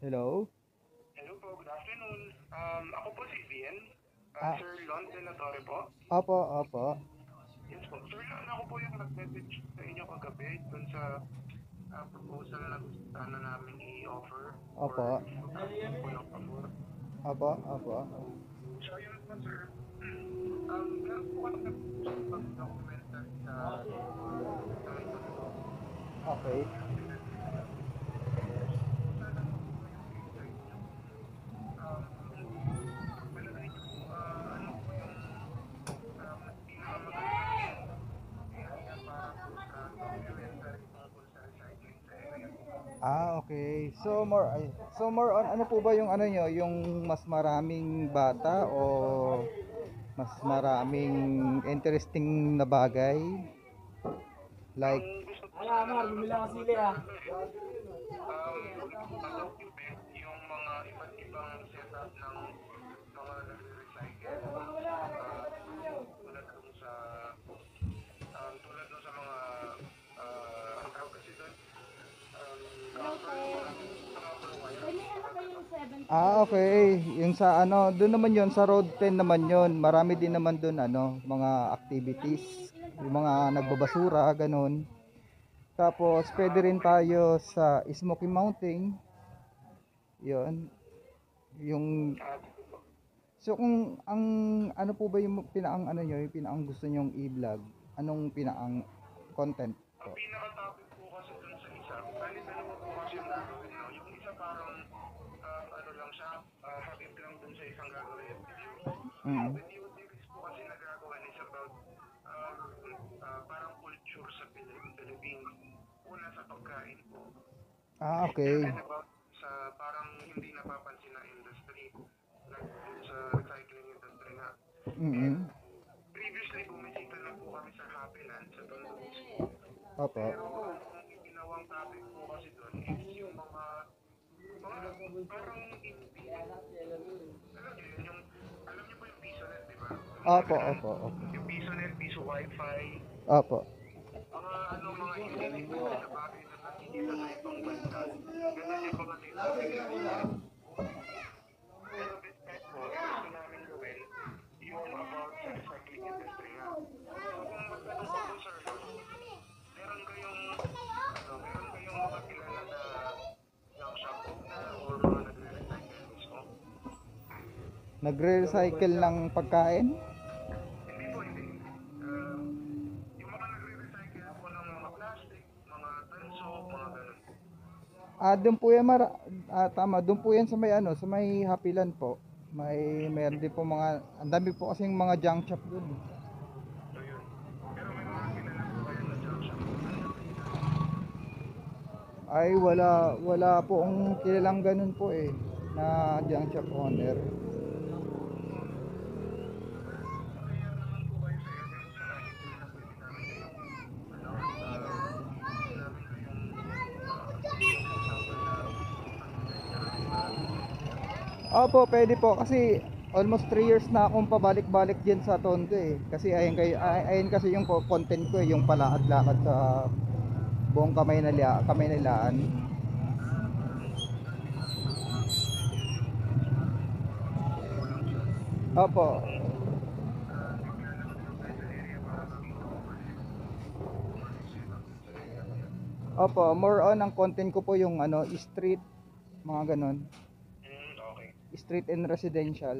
Hello? Hello po, good afternoon. Ako po si Vian. Ah, Sir Lon Senatore po. opo, opo. Yes po. Sir Lon, ako po yung nag-message sa inyo kagabi dun sa proposal na gusto sana namin i-offer Opo. for po ng pabor. Opo, opo. So yun po sir, meron po kami nag-documentary sa ito. Okay. Sana po yung insight nyo. Palagay nyo po, ano po yung pinakamagandang area para po sa documentary tungkol sa recycling sa area po. Okay. So more on ano po ba yung ano nyo, yung mas maraming bata o mas maraming interesting na bagay? Like, Ang gusto ko sana bumili ako sili ma-document yung mga iba't ibang setup ng mga nagre-recycle. Tulad dun sa mga ang tawag kasi doon, copper wire. okay. Yung sa ano, doon naman yon sa Road 10 naman yon. Marami din naman doon ano, mga activities, yung mga nagbabasura, ganun. Tapos pwede rin tayo sa Smoky Mountain. Yon, yung so kung ang ano po ba yung pinaang ano nyo, yung pinaang gusto nyong i-vlog? Anong pinaang content Ang po? pinaka-topic po kasi dun sa isa, bali dalawa po kasi yung gagawin, no? Yung isa parang, ano lang siya, habit lang dun sa isang gagawin video. Yung Mm. video series po kasi nagagawan is about, parang culture sa Philippines. Una sa pagkain po. Okay. Second about sa parang hindi napapansin na industry, like dun sa recycling industry nga. And Mm. previously, bumisita na po kami sa Happy Land sa Tondo mismo. Opo. Pero ang ginawang topic po kasi doon is yung mga parang hindi, alam niyo yun, yung, alam niyo po yung PisoNet, di ba? Yung mga Opo, ganun. opo, opo. Yung PisoNet, Piso Wi-Fi, Opo. mga ano, mga illegal na bagay na nakikita sa ibang bansa. Ganun yung mga topic namin. Pero this time po, gusto namin gawin yung about sa recycling industry nga. So kung magtanong po po sir, meron kayong mga kilala na junk shop owner or mga nagre-recycle mismo? Nagre-recycle ng pagkain? Hindi po, hindi. Yung mga nagre-recycle po ng mga plastic, mga tanso, mga ganun po. Doon po yan tama, doon po yan sa may ano, sa may Happy Land po. Meron din po mga, ang dami po kasing mga junk shop doon. So yun. Pero may mga kilala po kayo na junk shop owner na bigyan. Ay wala po ang kilalang ganun po eh na junk shop owner. Makiyar naman po kayo sa area kung sakaling po na pwede namin kayong, pwede namin kayong bigyan ng example na pwede namin ma-recycle. Opo, pwede po kasi almost 3 years na akong pabalik-balik diyan sa Tondo eh. Kasi ayun kasi yung content ko eh, yung palakad-lakad sa buong Kamaynalaan. Parang nag-recycle po kasi yun yung sinabi niyo po, biro lang siya. Opo. Kung naglalakad lang tayo sa area para makita kung ano yung mga setup dun sa area na yun. Opo, more on ang content ko po yung ano, street, mga ganon. Okay. Street and residential.